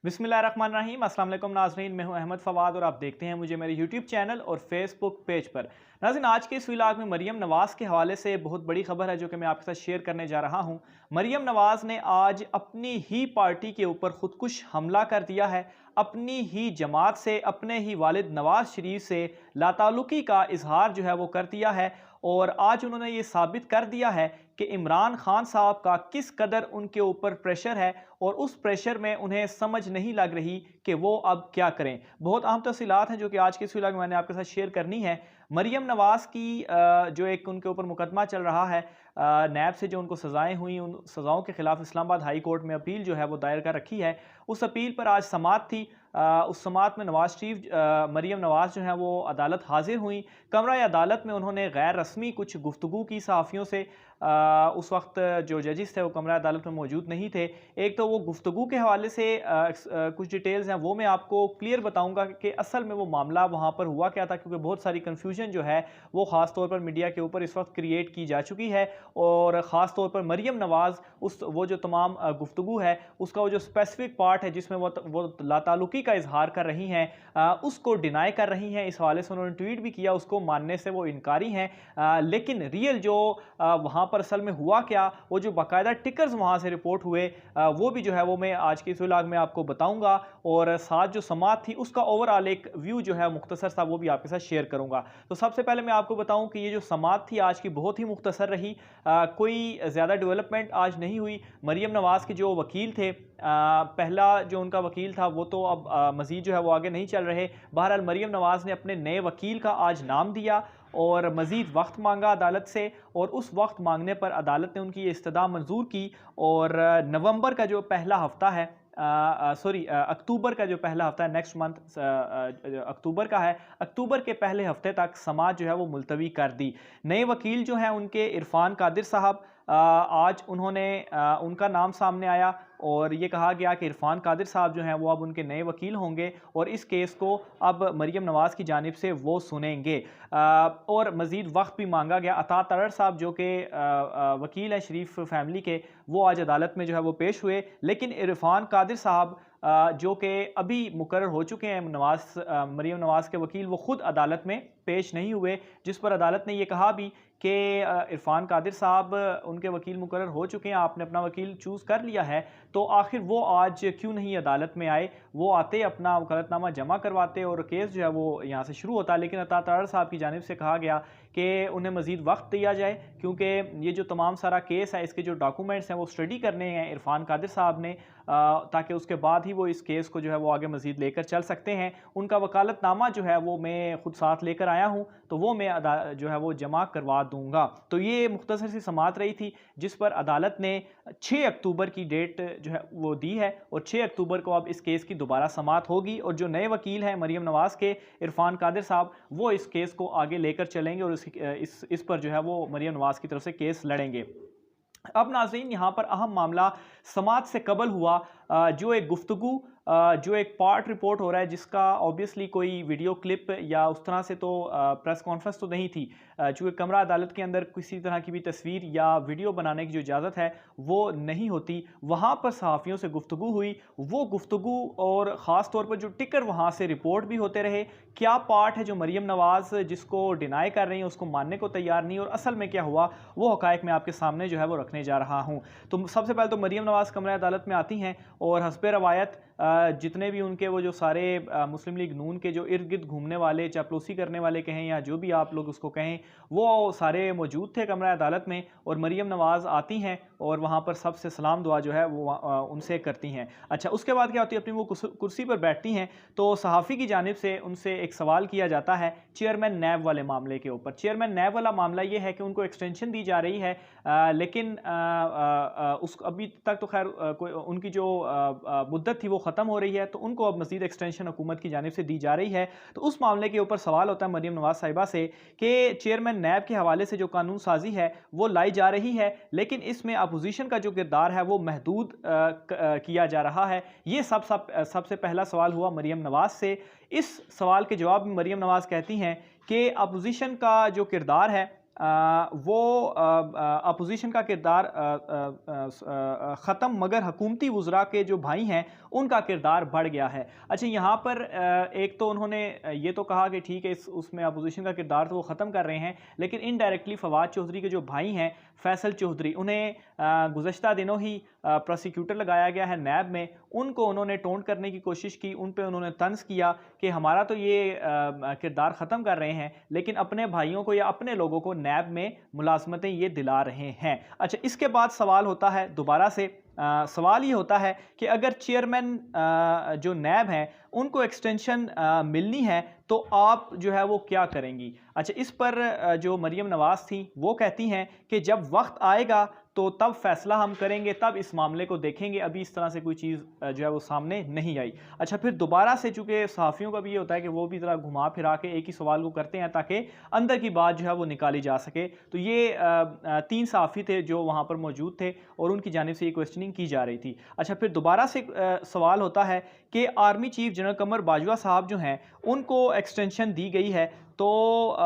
बिस्मिल्लाहिर्रहमानिर्रहीम। अस्सलाम वालेकुम नाज़रीन, मैं हूं अहमद फ़वाद और आप देखते हैं मुझे मेरे यूट्यूब चैनल और फेसबुक पेज पर। नाज़रीन, आज के इस व्लॉग में मरीम नवाज़ के हवाले से बहुत बड़ी खबर है जो कि मैं आपके साथ शेयर करने जा रहा हूं। मरीम नवाज़ ने आज अपनी ही पार्टी के ऊपर खुदकुश हमला कर दिया है। अपनी ही जमात से, अपने ही वालिद नवाज शरीफ से लाताल्लुकी का इजहार जो है वो कर दिया है। और आज उन्होंने ये साबित कर दिया है कि इमरान खान साहब का किस कदर उनके ऊपर प्रेशर है और उस प्रेशर में उन्हें समझ नहीं लग रही कि वो अब क्या करें। बहुत अहम तफसीलात हैं जो कि आज की इस वीडियो में मैंने आपके साथ शेयर करनी है। मरीम नवाज़ की जो एक उनके ऊपर मुकदमा चल रहा है, नैब से जो उनको सज़ाएं हुई, उन सज़ाओं के खिलाफ इस्लामाबाद हाई कोर्ट में अपील जो है वो दायर कर रखी है। उस अपील पर आज समाअत थी। उस समाअत में नवाज शरीफ, मरीम नवाज़ जो है वो अदालत हाजिर हुई। कमरा अदालत में उन्होंने गैर रस्मी कुछ गुफ्तगू की सहाफ़ियों से। उस वक्त जो जजिस थे वो कमरा अदालत में मौजूद नहीं थे। एक तो वो गुफ्तगू के हवाले से कुछ डिटेल्स हैं वो मैं आपको क्लियर बताऊंगा कि असल में वो मामला वहाँ पर हुआ क्या था, क्योंकि बहुत सारी कन्फ्यूजन जो है वो ख़ास तौर पर मीडिया के ऊपर इस वक्त क्रिएट की जा चुकी है। और ख़ास तौर पर मरीम नवाज़ वो जो तमाम गुफ्तगू है उसका वो जो स्पेसिफिक पार्ट है जिसमें वो लाताल्लुकी का इजहार कर रही हैं, उसको डिनाई कर रही हैं। इस हवाले से उन्होंने ट्वीट भी किया, उसको मानने से वो इनकारी हैं। लेकिन रियल जो वहाँ पर असल में हुआ क्या, वो जो बाकायदा टिकर्स वहाँ से रिपोर्ट हुए, वो भी जो है वो मैं आज के इस व्लॉग में आपको बताऊंगा। और साथ जो समाअत थी उसका ओवरऑल एक व्यू जो है मुख्तसर सा वो भी आपके साथ शेयर करूंगा। तो सबसे पहले मैं आपको बताऊं कि ये जो समाअत थी आज की बहुत ही मुख्तसर रही। कोई ज़्यादा डेवलपमेंट आज नहीं हुई। मरीम नवाज़ के जो वकील थे, पहला जो उनका वकील था वो तो अब मज़ीद जो है वो आगे नहीं चल रहे। बहरहाल मरीम नवाज़ ने अपने नए वकील का आज नाम दिया और मज़ीद वक्त मांगा अदालत से, और उस वक्त मांगने पर अदालत ने उनकी ये इस्तदा मंजूर की। और नवंबर का जो पहला हफ्ता है, अक्टूबर का जो पहला हफ्ता है, नेक्स्ट मंथ अक्टूबर का है, अक्टूबर के पहले हफ्ते तक समाअत जो है वो मुलतवी कर दी। नए वकील जो हैं उनके इरफान कादिर साहब, आज उन्होंने उनका नाम सामने आया और ये कहा गया कि इरफान कादिर साहब जो हैं वो अब उनके नए वकील होंगे और इस केस को अब मरीम नवाज़ की जानिब से वो सुनेंगे। और मज़ीद वक्त भी मांगा गया। अता तरर साहब जो कि वकील हैं शरीफ फैमिली के, वो आज अदालत में जो है वो पेश हुए। लेकिन इरफान कादिर साहब जो कि अभी मुकर्रर हो चुके हैं मरीम नवाज़ के वकील, वो खुद अदालत में पेश नहीं हुए, जिस पर अदालत ने यह कहा भी कि इरफान कादिर साहब उनके वकील मुकर्रर हो चुके हैं, आपने अपना वकील चूज़ कर लिया है, तो आखिर वो आज क्यों नहीं अदालत में आए। वो आते, अपना वकालतनामा जमा करवाते और केस जो है वो यहाँ से शुरू होता। लेकिन अता तारड़ साहब की जानिब से कहा गया कि उन्हें मज़ीद वक्त दिया जाए, क्योंकि ये जो तमाम सारा केस है इसके जो डॉक्यूमेंट्स हैं वो स्टडी करने हैं इरफान कादिर साहब ने, ताकि उसके बाद ही वो इस केस को जो है वो आगे मज़ीद लेकर चल सकते हैं। उनका वकालतनामा जो है वो मैं खुद साथ लेकर आया हूँ, तो वो मैं जो है वो जमा करवा दूंगा। तो ये मुख्तसर सी समाअत रही थी जिस पर अदालत ने 6 अक्टूबर की डेट जो है वो दी है और 6 अक्टूबर को अब इस केस की दोबारा समाअत होगी और जो नए वकील हैं मरीम नवाज़ के, इरफान कादिर साहब, वो इस केस को आगे लेकर चलेंगे और इस पर जो है वो मरीम नवाज़ की तरफ से केस लड़ेंगे। अब नाज़रीन, यहाँ पर अहम मामला समाअत से कबल हुआ। जो एक गुफ्तगू, जो एक पार्ट रिपोर्ट हो रहा है जिसका ऑब्वियसली कोई वीडियो क्लिप या उस तरह से तो प्रेस कॉन्फ्रेंस तो नहीं थी, चूँकि कमरा अदालत के अंदर किसी तरह की भी तस्वीर या वीडियो बनाने की जो इजाज़त है वो नहीं होती, वहाँ पर सहाफ़ियों से गुफ्तगू हुई। वो गुफ्तगू और ख़ास तौर पर जो टिकर वहाँ से रिपोर्ट भी होते रहे, क्या पार्ट है जो मरीम नवाज़ जिसको डिनाई कर रही है उसको मानने को तैयार नहीं, और असल में क्या हुआ, वो हक़ाइक़ मैं आपके सामने जो है वो रखने जा रहा हूँ। तो सबसे पहले तो मरीम नवाज़ कमरा अदालत में आती हैं और हस्बे रवायत जितने भी उनके वो जो सारे मुस्लिम लीग नून के जो इर्द गिर्द घूमने वाले, चापलूसी करने वाले कहें या जो भी आप लोग उसको कहें, वो सारे मौजूद थे कमरा अदालत में। और मरीम नवाज़ आती हैं और वहाँ पर सबसे सलाम दुआ जो है वो उनसे करती हैं। अच्छा, उसके बाद क्या होती है, अपनी वो कुर्सी पर बैठती हैं तो सहाफ़ी की जानिब से उनसे एक सवाल किया जाता है चेयरमैन नैब वाले मामले के ऊपर। चेयरमैन नैब वाला मामला ये है कि उनको एक्सटेंशन दी जा रही है, लेकिन उस अभी तक तो खैर उनकी जो मुद्दत थी वो ख़त्म हो रही है, तो उनको अब मज़ीद एक्सटेंशन हुकूमत की जानिब से दी जा रही है। तो उस मामले के ऊपर सवाल होता है मरीम नवाज़ साहिबा से कि चेयरमैन नैब के हवाले से जो कानून साजी है वो लाई जा रही है, लेकिन इसमें अपोजिशन का जो किरदार है वो महदूद किया जा रहा है। ये सबसे पहला सवाल हुआ मरीम नवाज़ से। इस सवाल के जवाब में मरीम नवाज़ कहती हैं कि अपोजिशन का जो किरदार है वो अपोजिशन का किरदार ख़त्म, मगर हुकूमती वज़रा के जो भाई हैं उनका किरदार बढ़ गया है। अच्छा, यहाँ पर एक तो उन्होंने ये तो कहा कि ठीक है इस उसमें अपोजिशन का किरदार तो वो ख़त्म कर रहे हैं, लेकिन इनडायरेक्टली फवाद चौधरी के जो भाई हैं फैसल चौधरी, उन्हें गुज़श्ता दिनों ही प्रोसिक्यूटर लगाया गया है नैब में। उनको उन्होंने टोंट करने की कोशिश की, उन पे उन्होंने तंज किया कि हमारा तो ये किरदार ख़त्म कर रहे हैं, लेकिन अपने भाइयों को या अपने लोगों को नैब में मुलाजमतें ये दिला रहे हैं। अच्छा, इसके बाद सवाल होता है दोबारा से, सवाल ये होता है कि अगर चेयरमैन जो नैब हैं उनको एक्सटेंशन मिलनी है तो आप जो है वो क्या करेंगी। अच्छा, इस पर जो मरियम नवाज़ थी वो कहती हैं कि जब वक्त आएगा तो तब फैसला हम करेंगे, तब इस मामले को देखेंगे, अभी इस तरह से कोई चीज़ जो है वो सामने नहीं आई। अच्छा, फिर दोबारा से चूंकि सहाफ़ियों का भी ये होता है कि वो भी ज़रा घुमा फिरा के एक ही सवाल को करते हैं ताकि अंदर की बात जो है वो निकाली जा सके। तो ये 3 सहाफ़ी थे जो वहाँ पर मौजूद थे और उनकी जानिब से ये क्वेश्चनिंग की जा रही थी। अच्छा, फिर दोबारा से सवाल होता है कि आर्मी चीफ जनरल कमर बाजवा साहब जो हैं उनको एक्सटेंशन दी गई है, तो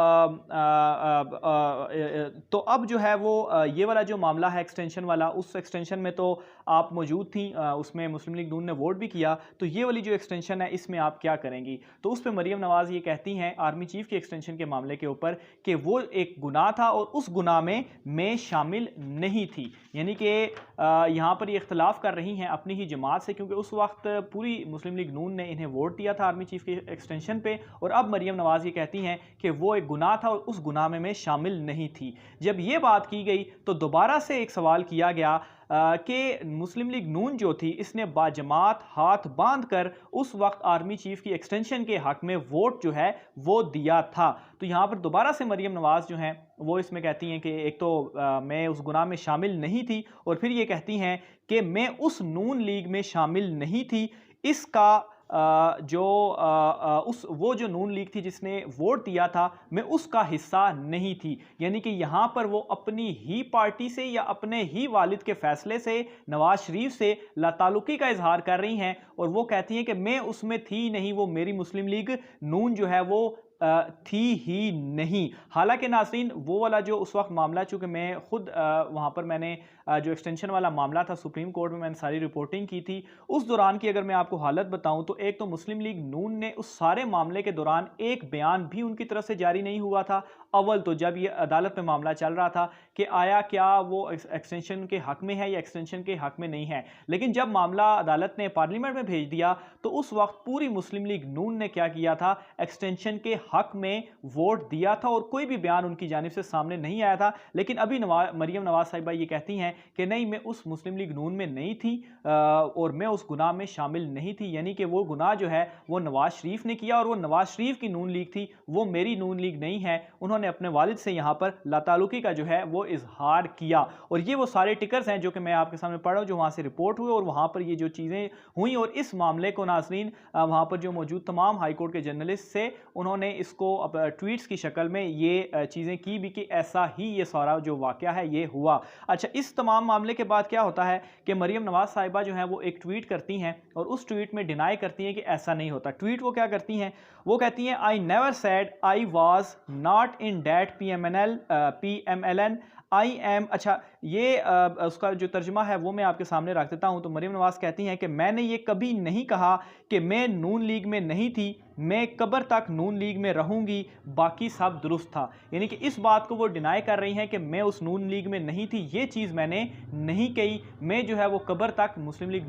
तो अब जो है वो ये वाला जो मामला है एक्सटेंशन वाला, उस एक्सटेंशन में तो आप मौजूद थी, उसमें मुस्लिम लीग नून ने वोट भी किया, तो ये वाली जो एक्सटेंशन है इसमें आप क्या करेंगी। तो उस पर मरियम नवाज़ ये कहती हैं आर्मी चीफ की एक्सटेंशन के मामले के ऊपर कि वो एक गुनाह था और उस गुनाह में मैं शामिल नहीं थी। यानी कि यहाँ पर ये इख्तलाफ कर रही हैं अपनी ही जमात से, क्योंकि उस वक्त पूरी मुस्लिम लीग नून ने इन्हें वोट दिया था आर्मी चीफ के एक्सटेंशन पे, और अब मरियम नवाज़ ये कहती हैं कि वो एक गुनाह था और उस गुनाह में मैं शामिल नहीं थी। जब ये बात की गई तो दोबारा से एक सवाल किया गया कि मुस्लिम लीग नून जो थी इसने बाजमात हाथ बांध कर उस वक्त आर्मी चीफ की एक्सटेंशन के हक में वोट जो है वो दिया था। तो यहाँ पर दोबारा से मरियम नवाज़ जो हैं वो इसमें कहती हैं कि एक तो मैं उस गुनाह में शामिल नहीं थी, और फिर ये कहती हैं कि मैं उस नून लीग में शामिल नहीं थी। इसका वो जो नून लीग थी जिसने वोट दिया था मैं उसका हिस्सा नहीं थी। यानी कि यहाँ पर वो अपनी ही पार्टी से या अपने ही वालिद के फैसले से नवाज शरीफ से लाताल्लुकी का इजहार कर रही हैं, और वो कहती हैं कि मैं उसमें थी नहीं, वो मेरी मुस्लिम लीग नून जो है वो थी ही नहीं। हालांकि नाज़रीन वो वाला जो उस वक्त मामला, चूँकि मैं खुद वहाँ पर मैंने जो एक्सटेंशन वाला मामला था सुप्रीम कोर्ट में मैंने सारी रिपोर्टिंग की थी, उस दौरान की अगर मैं आपको हालत बताऊं तो एक तो मुस्लिम लीग नून ने उस सारे मामले के दौरान एक बयान भी उनकी तरफ से जारी नहीं हुआ था। अव्वल तो जब ये अदालत में मामला चल रहा था कि आया क्या वो एक्सटेंशन के हक में है या एक्सटेंशन के हक में नहीं है, लेकिन जब मामला अदालत ने पार्लियामेंट में भेज दिया तो उस वक्त पूरी मुस्लिम लीग नून ने क्या किया था, एक्सटेंशन के हक में वोट दिया था और कोई भी बयान उनकी जानिब से सामने नहीं आया था। लेकिन अभी मरियम नवाज साहिबा ये कहती हैं कि नहीं, मैं उस मुस्लिम लीग नून में नहीं थी और मैं उस गुनाह में शामिल नहीं थी। यानी कि वो गुनाह जो है वो नवाज शरीफ ने किया, और वो नवाज शरीफ की नून लीग थी, वो मेरी नून लीग नहीं है। उन्होंने अपने वालिद से यहाँ पर लाताल्लुकी का जो है वो इजहार किया, और ये वो सारे टिकर्स हैं जो कि मैं आपके सामने पढ़ रहा हूँ जो वहाँ से रिपोर्ट हुए और वहाँ पर ये जो चीज़ें हुई। और इस मामले को नाज़रीन वहाँ पर जो मौजूद तमाम हाईकोर्ट के जर्नलिस्ट से उन्होंने इसको अब ट्वीट्स की शक्ल में ये चीज़ें की भी कि ऐसा ही ये सारा जो वाक़या है ये हुआ। अच्छा, इस तमाम मामले के बाद क्या होता है कि मरियम नवाज साहिबा जो है वो एक ट्वीट करती हैं और उस ट्वीट में डिनाई करती हैं कि ऐसा नहीं होता। ट्वीट वो क्या करती हैं, वो कहती हैं I never said I was not in that PMLN I am. अच्छा, ये उसका जो तर्जुमा है वो मैं आपके सामने रख देता हूं। तो मरियम नवाज कहती हैं कि मैंने ये कभी नहीं कहा कि मैं नून लीग में नहीं थी, मैं कब्र तक नून लीग में रहूंगी, बाकी सब दुरुस्त था। यानी कि इस बात को वो डिनाई कर रही हैं कि मैं उस नून लीग में नहीं थी, ये चीज़ मैंने नहीं कही, मैं जो है वो कब्र तक मुस्लिम लीग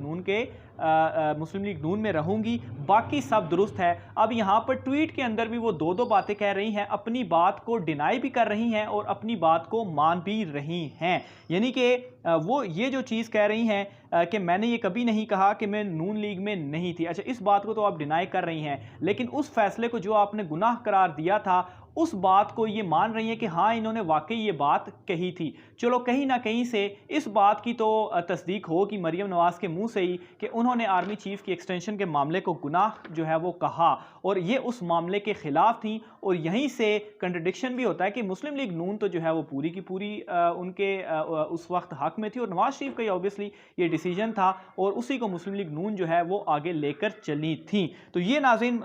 नून में रहूंगी, बाकी सब दुरुस्त है। अब यहाँ पर ट्वीट के अंदर भी वो दो बातें कह रही हैं, अपनी बात को डिनाई भी कर रही हैं और अपनी बात को मान भी रही हैं। यानी कि वो ये जो चीज़ कह रही हैं कि मैंने ये कभी नहीं कहा कि मैं नून लीग में नहीं थी। अच्छा, इस बात को तो आप डिनाई कर रही हैं, लेकिन उस फैसले को जो आपने गुनाह करार दिया था उस बात को ये मान रही है कि हाँ इन्होंने वाकई ये बात कही थी। चलो, कहीं ना कहीं से इस बात की तो तस्दीक हो कि मरियम नवाज के मुंह से ही कि उन्होंने आर्मी चीफ की एक्सटेंशन के मामले को गुनाह जो है वो कहा और ये उस मामले के खिलाफ थी। और यहीं से कंट्रडिक्शन भी होता है कि मुस्लिम लीग नून तो जो है वो पूरी की पूरी उनके उस वक्त हक में थी और नवाज शरीफ का ऑब्वियसली ये डिसीजन था और उसी को मुस्लिम लीग नून जो है वो आगे लेकर चली थी। तो ये नाज़रीन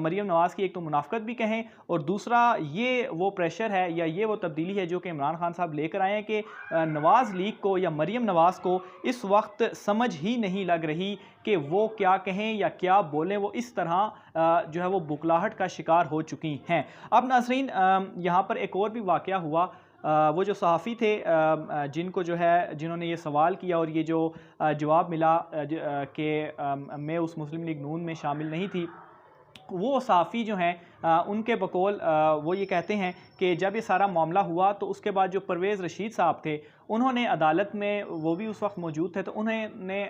मरियम नवाज की एक तो मुनाफकत भी कहें और दूसरा ये वो प्रेशर है या ये वो तब्दीली है जो कि इमरान खान साहब लेकर आए हैं कि नवाज़ लीग को या मरियम नवाज़ को इस वक्त समझ ही नहीं लग रही कि वो क्या कहें या क्या बोलें। वो इस तरह जो है वो बुखलाहट का शिकार हो चुकी हैं। अब नाज़रीन यहाँ पर एक और भी वाक़या हुआ। वो जो सहाफ़ी थे जिनको जो है जिन्होंने ये सवाल किया और ये जो जवाब मिला कि मैं उस मुस्लिम लीग नून में शामिल नहीं थी, वो सहाफ़ी जो हैं उनके बकौल वो ये कहते हैं कि जब ये सारा मामला हुआ तो उसके बाद जो परवेज़ रशीद साहब थे उन्होंने अदालत में, वो भी उस वक्त मौजूद थे, तो उन्होंने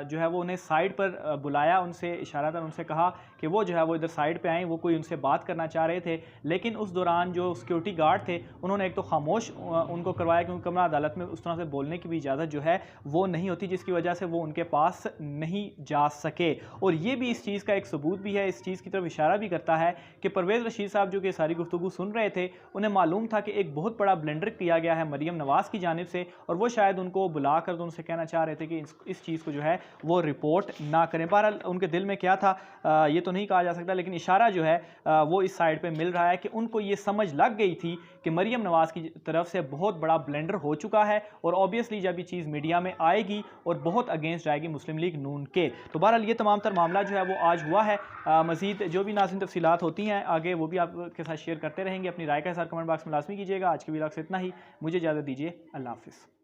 जो है वो उन्हें साइड पर बुलाया, उनसे इशारतन उनसे कहा कि वो जो है वो इधर साइड पे आएँ, वो कोई उनसे बात करना चाह रहे थे। लेकिन उस दौरान जो सिक्योरिटी गार्ड थे उन्होंने एक तो खामोश उनको करवाया, क्योंकि कमरा अदालत में उस तरह से बोलने की भी इजाज़त जो है वो नहीं होती, जिसकी वजह से वो उनके पास नहीं जा सके। और ये भी इस चीज़ का एक सबूत भी है, इस चीज़ की तरफ इशारा भी करता है कि परवेज़ रशीद साहब जो कि सारी गुफ्तगू सुन रहे थे, उन्हें मालूम था कि एक बहुत बड़ा ब्लेंडर किया गया है मरियम नवाज़ की जानिब से, और वो शायद उनको बुलाकर तो उनसे कहना चाह रहे थे कि इस चीज़ को जो है वो रिपोर्ट ना करें। बहरहाल उनके दिल में क्या था ये तो नहीं कहा जा सकता, लेकिन इशारा जो है वो इस साइड पे मिल रहा है कि उनको ये समझ लग गई थी कि मरियम नवाज़ की तरफ से बहुत बड़ा ब्लेंडर हो चुका है, और ऑब्वियसली जब ये चीज़ मीडिया में आएगी और बहुत अगेंस्ट जाएगी मुस्लिम लीग नून के। तो बहरहाल ये तमाम तर मामला जो है वो आज हुआ है। मज़ीद जो भी नाज़रीन तफसीलात होती हैं आगे वो भी आपके साथ शेयर करते रहेंगे। अपनी राय का हिसाब कमेंट बॉक्स में लाजमी कीजिएगा। आज के व्लॉग से इतना ही, मुझे इजाज़त दीजिए। अल्लाह हाफ़िज़।